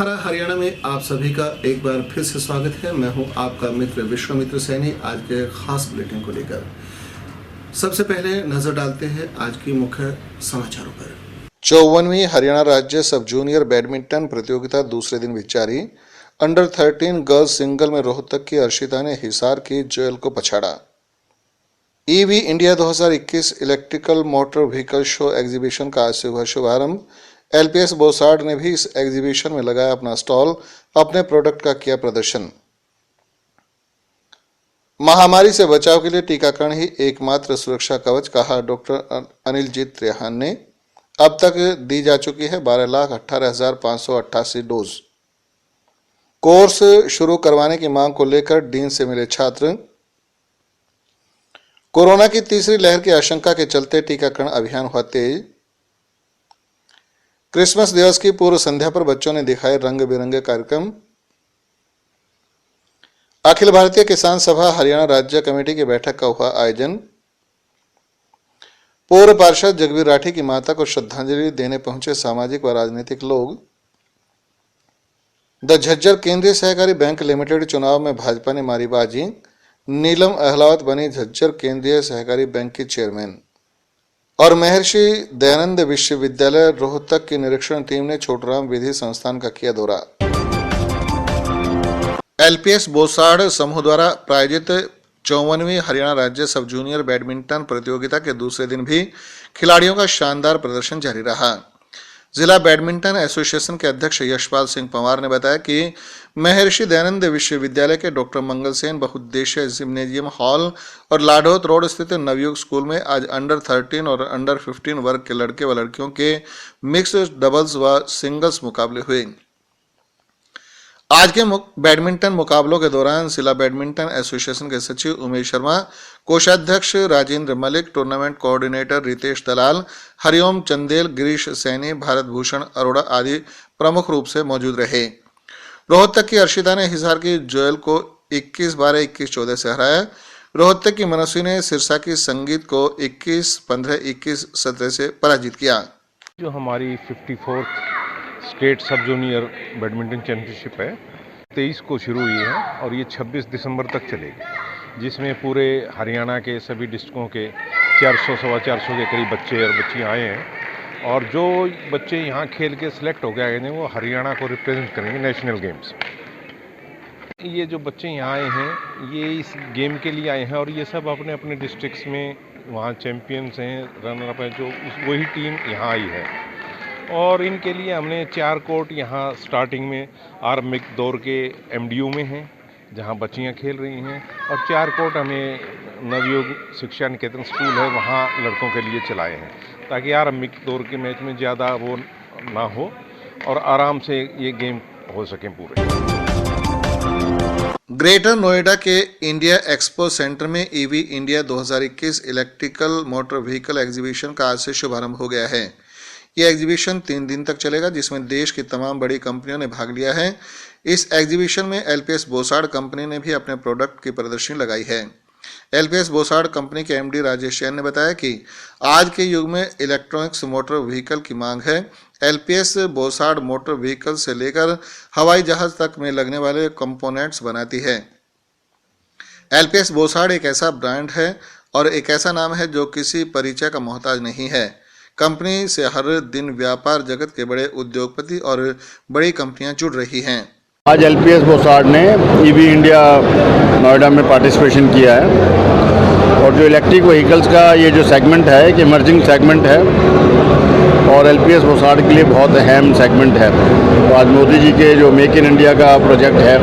महारा हरियाणा में आप सभी का एक बार फिर से स्वागत है। मैं हूं आपका मित्र विश्वामित्र सैनी। आज के खास बुलेटिन को लेकर सबसे पहले नजर डालते हैं आज की मुख्य समाचारों पर। 54वीं हरियाणा राज्य सब जूनियर बैडमिंटन प्रतियोगिता दूसरे दिन भी जारी। अंडर 13 गर्ल्स सिंगल में रोहतक की अर्शिता ने हिसार की जोयल को पछाड़ा। EV India 2021 electrical motor vehicle show exhibition का आज से हुआ शुभारंभ। एलपीएस बोसाड ने भी इस एग्जीबिशन में लगाया अपना स्टॉल, अपने प्रोडक्ट का किया प्रदर्शन। महामारी से बचाव के लिए टीकाकरण ही एकमात्र सुरक्षा कवच, कहा डॉक्टर अनिलजीत त्रेहान ने। अब तक दी जा चुकी है 12,18,588 डोज। कोर्स शुरू करवाने की मांग को लेकर डीन से मिले छात्र। कोरोना की तीसरी लहर की आशंका के चलते टीकाकरण अभियान हुआ तेज। क्रिसमस दिवस की पूर्व संध्या पर बच्चों ने दिखाए रंग बिरंगे कार्यक्रम। अखिल भारतीय किसान सभा हरियाणा राज्य कमेटी की बैठक का हुआ आयोजन। पूर्व पार्षद जगबीर राठी की माता को श्रद्धांजलि देने पहुंचे सामाजिक व राजनीतिक लोग। द झज्जर केंद्रीय सहकारी बैंक लिमिटेड चुनाव में भाजपा ने मारी बाजी। नीलम अहलावत बनी झज्जर केंद्रीय सहकारी बैंक की चेयरमैन। और महर्षि दयानंद विश्वविद्यालय रोहतक की निरीक्षण टीम ने छोटराम विधि संस्थान का किया दौरा। एलपीएस बोसाड समूह द्वारा प्रायोजित 54वीं हरियाणा राज्य सब जूनियर बैडमिंटन प्रतियोगिता के दूसरे दिन भी खिलाड़ियों का शानदार प्रदर्शन जारी रहा। जिला बैडमिंटन एसोसिएशन के अध्यक्ष यशपाल सिंह पंवार ने बताया कि महर्षि दयानंद विश्वविद्यालय के डॉक्टर मंगल सेन बहुउद्देशीय जिम्नेजियम हॉल और लाढ़ौत रोड स्थित नवयुग स्कूल में आज अंडर 13 और अंडर 15 वर्ग के लड़के व लड़कियों के मिक्स्ड डबल्स व सिंगल्स मुकाबले हुए। आज के बैडमिंटन मुकाबलों के दौरान जिला बैडमिंटन एसोसिएशन के सचिव उमेश शर्मा, कोषाध्यक्ष राजेंद्र मलिक, टूर्नामेंट कोऑर्डिनेटर रितेश दलाल, हरिओम चंदेल, गिरीश सैनी, भारत भूषण अरोड़ा आदि प्रमुख रूप से मौजूद रहे। रोहतक की अर्शिता ने हिसार की जोयल को 21-12, 21-14 से हराया। रोहतक की मनस्वी ने सिरसा की संगीत को 21-15, 21-17 से पराजित किया। जो हमारी 54th स्टेट सब जूनियर बैडमिंटन चैंपियनशिप है 23 को शुरू हुई है और ये 26 दिसंबर तक चलेगी, जिसमें पूरे हरियाणा के सभी डिस्ट्रिक्टों के 400-450 के करीब बच्चे और बच्चियाँ आए हैं। और जो बच्चे यहाँ खेल के सिलेक्ट हो गए हैं वो हरियाणा को रिप्रेजेंट करेंगे नेशनल गेम्स। ये जो बच्चे यहाँ आए हैं ये इस गेम के लिए आए हैं और ये सब अपने अपने डिस्ट्रिक्ट्स में वहाँ चैम्पियंस हैं, रनर अप हैं, जो वही टीम यहाँ आई है। और इनके लिए हमने 4 कोर्ट यहाँ स्टार्टिंग में आरंभिक दौर के एमडीयू में हैं जहाँ बच्चियाँ खेल रही हैं, और 4 कोर्ट हमें नवयुग शिक्षा निकेतन स्कूल है वहाँ लड़कों के लिए चलाए हैं, ताकि आरंभिक दौर के मैच में ज़्यादा वो ना हो और आराम से ये गेम हो सकें पूरे। ग्रेटर नोएडा के इंडिया एक्सपो सेंटर में EV India 2021 electrical motor vehicle exhibition का आज से शुभारंभ हो गया है। यह एग्जीबिशन 3 दिन तक चलेगा, जिसमें देश की तमाम बड़ी कंपनियों ने भाग लिया है। इस एग्जीबिशन में एलपीएस बोसाड कंपनी ने भी अपने प्रोडक्ट की प्रदर्शनी लगाई है। एलपीएस बोसाड कंपनी के एमडी राजेश जैन ने बताया कि आज के युग में इलेक्ट्रॉनिक्स मोटर व्हीकल की मांग है। एलपीएस बोसाड मोटर व्हीकल से लेकर हवाई जहाज तक में लगने वाले कंपोनेंट्स बनाती है। एलपीएस बोसाड एक ऐसा ब्रांड है और एक ऐसा नाम है जो किसी परिचय का मोहताज नहीं है। कंपनी से हर दिन व्यापार जगत के बड़े उद्योगपति और बड़ी कंपनियां जुड़ रही हैं। आज एलपीएस बोसाड ने ईवी इंडिया नोएडा में पार्टिसिपेशन किया है और जो इलेक्ट्रिक व्हीकल्स का ये जो सेगमेंट है एक इमर्जिंग सेगमेंट है और एलपीएस बोसाड के लिए बहुत अहम सेगमेंट है। तो आज मोदी जी के जो मेक इन इंडिया का प्रोजेक्ट है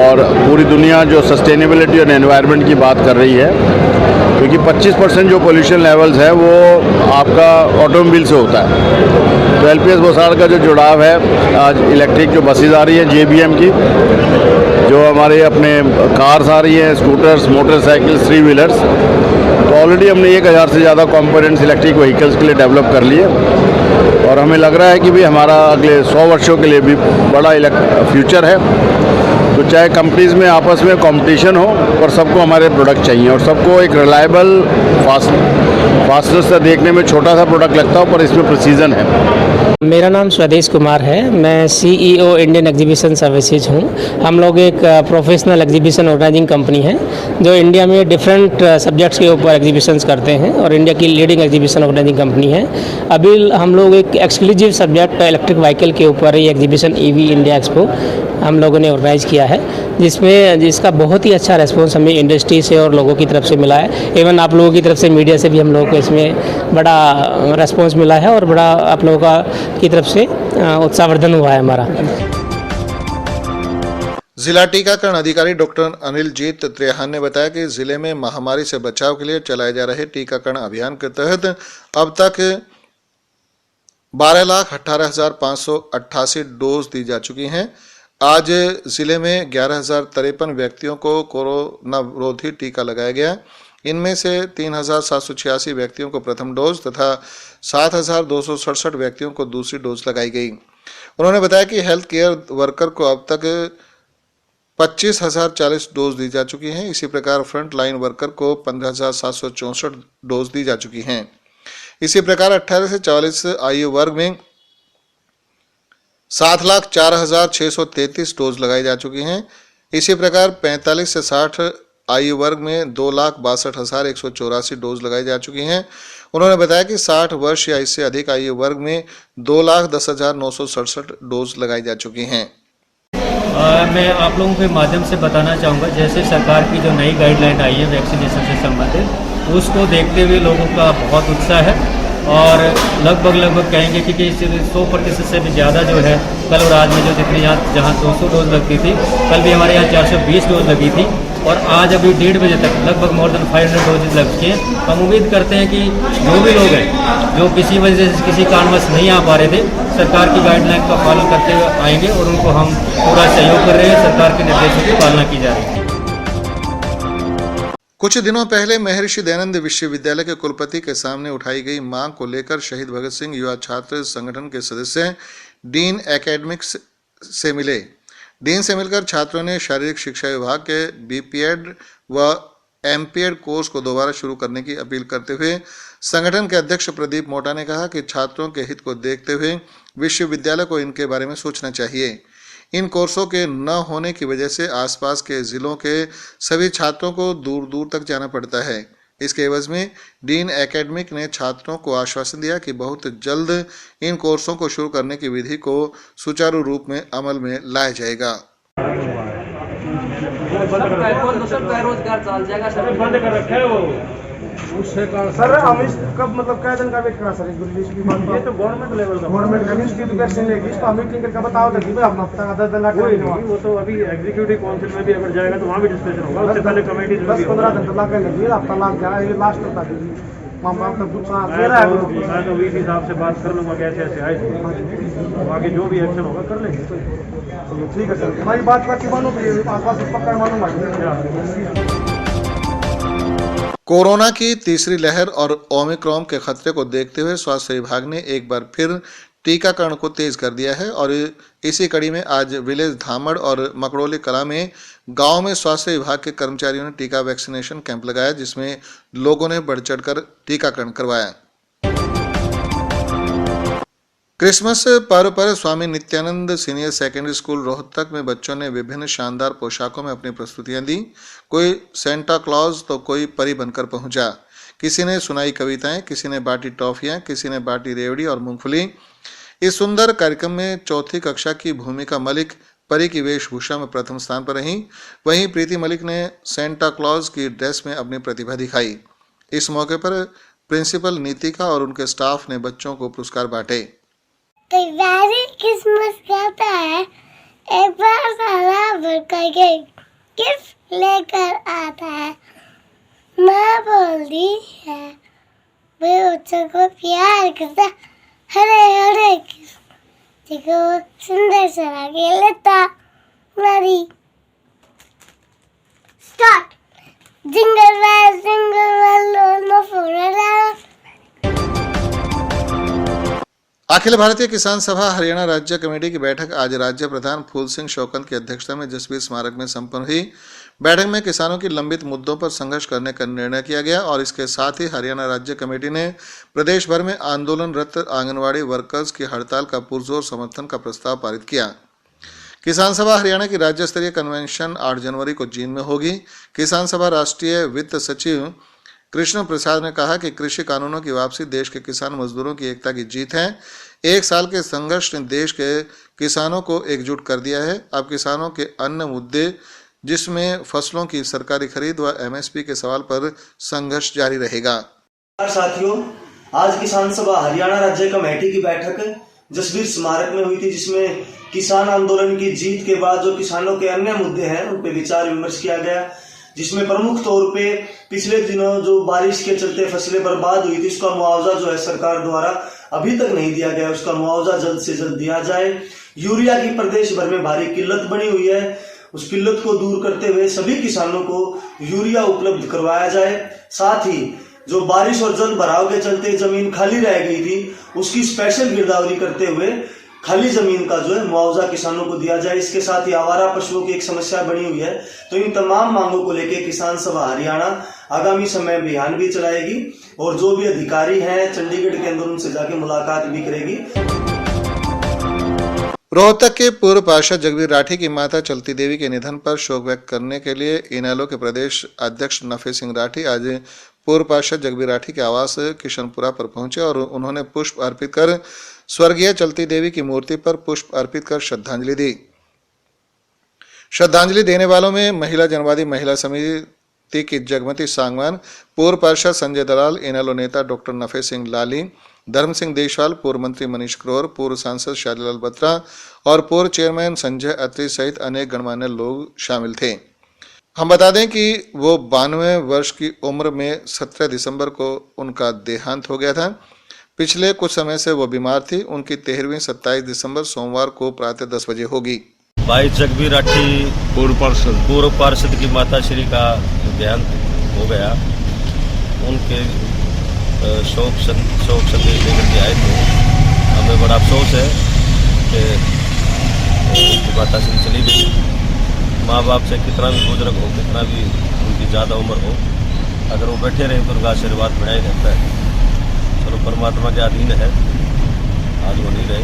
और पूरी दुनिया जो सस्टेनेबिलिटी और एनवायरनमेंट की बात कर रही है, क्योंकि 25% जो पोल्यूशन लेवल्स है वो आपका ऑटोमोबाइल से होता है। तो एलपीएस बोसाड का जो जुड़ाव है, आज इलेक्ट्रिक जो बसेज आ रही हैं जेबीएम की, जो हमारे अपने कार्स आ रही हैं, स्कूटर्स, मोटरसाइकिल्स, 3 व्हीलर्स, तो ऑलरेडी हमने 1000 से ज़्यादा कंपोनेंट्स इलेक्ट्रिक व्हीकल्स के लिए डेवलप कर लिए और हमें लग रहा है कि भी हमारा अगले 100 वर्षों के लिए भी बड़ा फ्यूचर है। तो चाहे कंपनीज में आपस में कंपटीशन हो पर सबको हमारे प्रोडक्ट चाहिए और सबको एक रिलायबल फास्टनेस से देखने में छोटा सा प्रोडक्ट लगता हो पर इसमें प्रिसीजन है। मेरा नाम स्वदेश कुमार है। मैं CEO इंडियन एग्जीबिशन सर्विसेज हूँ। हम लोग एक प्रोफेशनल एग्जीबिशन ऑर्गेनाइजिंग कंपनी है जो इंडिया में डिफरेंट सब्जेक्ट्स के ऊपर एग्जीबिशंस करते हैं और इंडिया की लीडिंग एग्जीबिशन ऑर्गेनाइजिंग कंपनी है। अभी हम लोग एक एक्सक्लूसिव सब्जेक्ट इलेक्ट्रिक व्हीकल के ऊपर ये एग्जीबिशन EV इंडिया एक्सपो हम लोगों ने ऑर्गेनाइज किया है, जिसका बहुत ही अच्छा रेस्पॉन्स हमें इंडस्ट्री से और लोगों की तरफ से मिला है। इवन आप लोगों की तरफ से, मीडिया से भी हम लोगों को इसमें बड़ा रेस्पॉन्स मिला है और बड़ा आप लोगों की तरफ से उत्साहवर्धन हुआ है हमारा। जिला टीकाकरण अधिकारी डॉक्टर अनिलजीत त्रेहान ने बताया कि जिले में महामारी से बचाव के लिए चलाए जा रहे टीकाकरण अभियान के तहत अब तक 12,18,588 डोज दी जा चुकी हैं। आज जिले में 11,053 व्यक्तियों को कोरोना विरोधी टीका लगाया गया। इनमें से 3,786 व्यक्तियों को प्रथम डोज तथा 7,267 व्यक्तियों को दूसरी डोज लगाई गई। उन्होंने बताया कि हेल्थ केयर वर्कर को अब तक 25,040 डोज दी जा चुकी हैं। इसी प्रकार फ्रंट लाइन वर्कर को 15,764 डोज दी जा चुकी हैं। इसी प्रकार 18 से 44 आयु वर्ग में 7,04,633 डोज लगाई जा चुकी हैं। इसी प्रकार 45 से 60 आयु वर्ग में 2,62,184 डोज लगाई जा चुकी हैं। उन्होंने बताया कि 60 वर्ष या इससे अधिक आयु वर्ग में 2,10,967 डोज लगाई जा चुकी हैं। मैं आप लोगों के माध्यम से बताना चाहूँगा, जैसे सरकार की जो नई गाइडलाइन आई है वैक्सीनेशन से संबंधित, उसको देखते हुए लोगों का बहुत उत्साह है और लगभग कहेंगे कि 100% से भी ज़्यादा जो है कल और आज में जो जितनी जहाँ 200 डोज लगती थी, कल भी हमारे यहाँ 420 डोज लगी थी और आज अभी 1:30 बजे तक लगभग मोर देन 500 डोजेज लग चुके हैं। हम उम्मीद करते हैं कि जो भी लोग हैं जो किसी वजह से किसी कारणवश नहीं आ पा रहे थे, सरकार की गाइडलाइन का पालन करते हुए आएंगे और उनको हम पूरा सहयोग कर रहे हैं। सरकार के निर्देशों की पालना की जा रही है। कुछ दिनों पहले महर्षि दयानंद विश्वविद्यालय के कुलपति के सामने उठाई गई मांग को लेकर शहीद भगत सिंह युवा छात्र संगठन के सदस्य डीन एकेडमिक्स से मिले। डीन से मिलकर छात्रों ने शारीरिक शिक्षा विभाग के BPEd व MPEd कोर्स को दोबारा शुरू करने की अपील करते हुए संगठन के अध्यक्ष प्रदीप मोटा ने कहा कि छात्रों के हित को देखते हुए विश्वविद्यालय को इनके बारे में सोचना चाहिए। इन कोर्सों के न होने की वजह से आसपास के जिलों के सभी छात्रों को दूर दूर तक जाना पड़ता है। इसके एवज में डीन एकेडमिक ने छात्रों को आश्वासन दिया कि बहुत जल्द इन कोर्सों को शुरू करने की विधि को सुचारू रूप में अमल में लाया जाएगा। सर हम इस कब मतलब क्या दिन का वेट करा सर इस की बात ये तो गवर्नमेंट लेवल का गवर्नमेंट कमीशन की तो वैक्सीन लेगी इसको हम मीटिंग करके बताओ तो कि भाई हम हफ्ता आधा दिन लगा देंगे। वो तो अभी एग्जीक्यूटिव काउंसिल में भी अगर जाएगा तो वहां भी डिस्कशन होगा। उससे पहले कमेटी 10-15 दिन तक लगा लेंगे, हफ्ता लग जाएगा। ये लास्ट तक आएगी मां बाप तक कुछ दे रहा है। मैं तो वीक हिसाब से बात कर लूंगा कैसे ऐसे आए, बाकी जो भी एक्शन होगा कर लेंगे। ठीक है सर, हमारी बात बाकी मानूंगी, आसपास पक्का मानूंगा। कोरोना की तीसरी लहर और ओमिक्रॉन के खतरे को देखते हुए स्वास्थ्य विभाग ने एक बार फिर टीकाकरण को तेज कर दिया है और इसी कड़ी में आज विलेज धामड़ और मकड़ोली कला में गांव में स्वास्थ्य विभाग के कर्मचारियों ने टीका वैक्सीनेशन कैंप लगाया, जिसमें लोगों ने बढ़ चढ़कर टीकाकरण करवाया। क्रिसमस पर्व पर Swami Nityanand senior secondary school Rohtak में बच्चों ने विभिन्न शानदार पोशाकों में अपनी प्रस्तुतियां दी। कोई सेंटा क्लॉज तो कोई परी बनकर पहुंचा। किसी ने सुनाई कविताएं, किसी ने बांटी टॉफियां, किसी ने बांटी रेवड़ी और मूंगफली। इस सुंदर कार्यक्रम में चौथी कक्षा की भूमिका मलिक परी की वेशभूषा में प्रथम स्थान पर रहीं। वहीं प्रीति मलिक ने सेंटा क्लॉज की ड्रेस में अपनी प्रतिभा दिखाई। इस मौके पर प्रिंसिपल नीतिका और उनके स्टाफ ने बच्चों को पुरस्कार बांटे। क्रिसमस कहता है एक बार साला भरकर गिफ्ट लेकर आता है। माँ बोलती है वे बच्चों को प्यार करता, हरे हरे देखो सुंदर सरा के लेता मारी start jingle bell no for Akhil Bharatiya Kisan सभा हरियाणा राज्य कमेटी की बैठक आज राज्य प्रधान फूल सिंह शौकत की अध्यक्षता में जसवीर स्मारक में संपन्न हुई। बैठक में किसानों की लंबित मुद्दों पर संघर्ष करने का निर्णय किया गया और इसके साथ ही हरियाणा राज्य कमेटी ने प्रदेश भर में आंदोलनरत आंगनवाड़ी वर्कर्स की हड़ताल का पुरजोर समर्थन का प्रस्ताव पारित किया। किसान सभा हरियाणा की राज्य स्तरीय कन्वेंशन 8 जनवरी को जींद में होगी। किसान सभा राष्ट्रीय वित्त सचिव कृष्ण प्रसाद ने कहा कि कृषि कानूनों की वापसी देश के किसान मजदूरों की एकता की जीत है। एक साल के संघर्ष ने देश के किसानों को एकजुट कर दिया है। अब किसानों के अन्य मुद्दे जिसमें फसलों की सरकारी खरीद व एमएसपी के सवाल पर संघर्ष जारी रहेगा। साथियों, आज किसान सभा हरियाणा राज्य कमेटी की बैठक जसवीर स्मारक में हुई थी, जिसमें किसान आंदोलन की जीत के बाद जो किसानों के अन्य मुद्दे हैं उन पर विचार विमर्श किया गया, जिसमें प्रमुख तौर पे पिछले दिनों जो बारिश के चलते फसलें बर्बाद हुई थी उसका मुआवजा जो है सरकार द्वारा अभी तक नहीं दिया गया, उसका मुआवजा जल्द से जल्द दिया जाए। यूरिया की प्रदेश भर में भारी किल्लत बनी हुई है, उस किल्लत को दूर करते हुए सभी किसानों को यूरिया उपलब्ध करवाया जाए। साथ ही जो बारिश और जल भराव के चलते जमीन खाली रह गई थी उसकी स्पेशल गिरदावरी करते हुए खाली जमीन का जो है मुआवजा किसानों को दिया जाए। इसके साथ ही आवारा पशुओं की एक समस्या बनी हुई है, तो इन तमाम मांगों को लेकर किसान सभा हरियाणा आगामी समय में अभियान भी चलाएगी और जो भी अधिकारी हैं चंडीगढ़ के अंदर उनसे जाके मुलाकात भी करेगी। रोहतक के पूर्व पार्षद जगबीर राठी की माता चलती देवी के निधन पर शोक व्यक्त करने के लिए इनेलो के प्रदेश अध्यक्ष नफे सिंह राठी आज पूर्व पार्षद जगबीर राठी के आवास किशनपुरा पर पहुंचे और उन्होंने पुष्प अर्पित कर स्वर्गीय चलती देवी की मूर्ति पर पुष्प अर्पित कर श्रद्धांजलि दी। श्रद्धांजलि देने वालों में महिला जनवादी महिला समिति की जगमती सांगवान, पूर्व पार्षद संजय दलाल, इनेलो नेता डॉक्टर नफे सिंह लाली, धर्म सिंह देशवाल, पूर्व मंत्री मनीष करोर, पूर्व सांसद शालीलाल बत्रा और पूर्व चेयरमैन संजय अत्री सहित अनेक गणमान्य लोग शामिल थे। हम बता दें कि वो 92 वर्ष की उम्र में 17 दिसंबर को उनका देहांत हो गया था। पिछले कुछ समय से वो बीमार थी। उनकी 13वीं 27 दिसंबर सोमवार को प्रातः 10 बजे होगी। भाई जगबीर राठी पूर्व पार्षद की माता श्री का देहांत हो गया। उनके शोक संदेश लेकर के आए थे। हमें बड़ा अफसोस है कि उनकी माता श्री चली गई। माँ बाप से कितना भी बुजुर्ग हो, कितना भी उनकी ज़्यादा उम्र हो, अगर वो बैठे रहे तो उनका आशीर्वाद बनाए रहता है। चलो परमात्मा के अधीन है, आज वो नहीं रहे।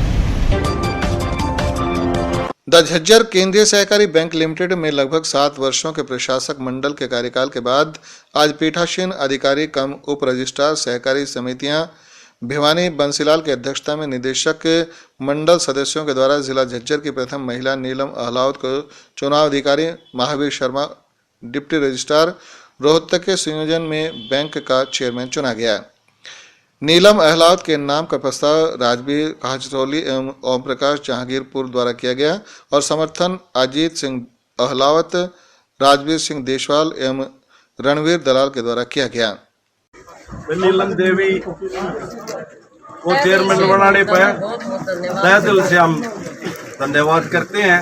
द झज्जर केंद्रीय सहकारी बैंक लिमिटेड में लगभग 7 वर्षों के प्रशासक मंडल के कार्यकाल के बाद आज पीठासीन अधिकारी कम उप रजिस्ट्रार सहकारी समितियां भिवानी बंसीलाल की अध्यक्षता में निदेशक मंडल सदस्यों के द्वारा जिला झज्जर की प्रथम महिला नीलम अहलावत को चुनाव अधिकारी, महावीर शर्मा डिप्टी रजिस्ट्रार रोहतक के संयोजन में बैंक का चेयरमैन चुना गया। नीलम अहलावत के नाम का प्रस्ताव राजवीर काचरौली एवं ओम प्रकाश जहांगीरपुर द्वारा किया गया और समर्थन अजीत सिंह अहलावत, राजवीर सिंह देशवाल एवं रणवीर दलाल के द्वारा किया गया। नीलम देवी को चेयरमैन बनाने पर तहे दिल से हम धन्यवाद करते हैं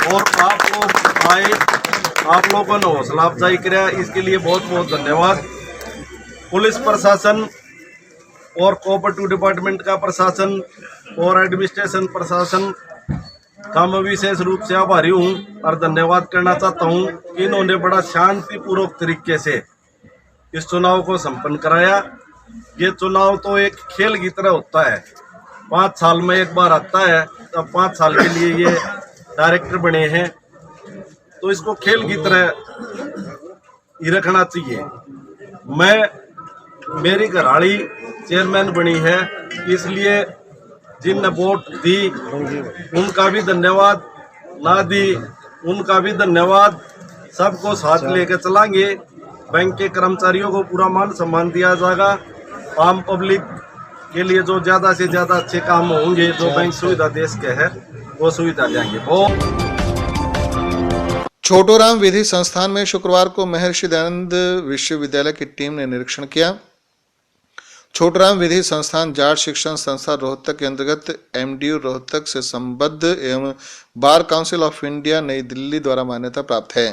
और आप लोग आए, आप लोगों ने हौसला अफजाई किया, इसके लिए बहुत बहुत धन्यवाद। पुलिस प्रशासन और कोऑपरेटिव डिपार्टमेंट का प्रशासन और एडमिनिस्ट्रेशन प्रशासन का मैं विशेष रूप से आभारी हूँ और धन्यवाद करना चाहता हूँ कि इन्होंने बड़ा शांतिपूर्वक तरीके से इस चुनाव को संपन्न कराया। ये चुनाव तो एक खेल की तरह होता है, 5 साल में एक बार आता है, तब 5 साल के लिए ये डायरेक्टर बने हैं, तो इसको खेल की तरह ही रखना चाहिए। मेरी घरवाली चेयरमैन बनी है, इसलिए जिनने वोट दी उनका भी धन्यवाद, ना दी उनका भी धन्यवाद। सबको साथ लेकर चलाएंगे। बैंक के कर्मचारियों को पूरा मान सम्मान दिया जाएगा। आम पब्लिक के लिए जो ज़्यादा से ज़्यादा अच्छे काम होंगे, जो बैंक सुविधा देश के है, वो सुविधा देंगे। छोटूराम विधि संस्थान में शुक्रवार को महर्षि दयानंद विश्वविद्यालय की टीम ने निरीक्षण किया। छोटूराम विधि संस्थान जाट शिक्षण संस्था रोहतक के अंतर्गत MDU रोहतक से संबद्ध एवं बार काउंसिल ऑफ इंडिया नई दिल्ली द्वारा मान्यता प्राप्त है।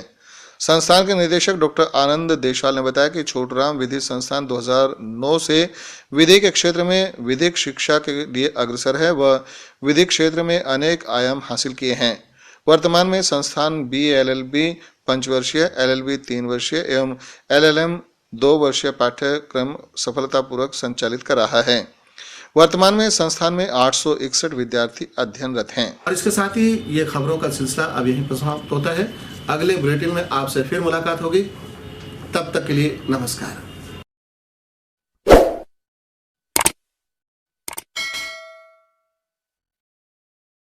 संस्थान के निदेशक डॉक्टर आनंद देशवाल ने बताया कि छोटूराम विधि संस्थान 2009 से विधि के क्षेत्र में विधिक शिक्षा के लिए अग्रसर है व विधिक क्षेत्र में अनेक आयाम हासिल किए हैं। वर्तमान में संस्थान BA LLB 5 वर्षीय, LLB 3 वर्षीय एवं LLM 2 वर्षीय पाठ्यक्रम सफलतापूर्वक संचालित कर रहा है। वर्तमान में संस्थान में 861 विद्यार्थी अध्ययनरत हैं। और इसके साथ ही ये खबरों का सिलसिला अब यहीं पर समाप्त होता है। अगले बुलेटिन में आपसे फिर मुलाकात होगी। तब तक के लिए नमस्कार।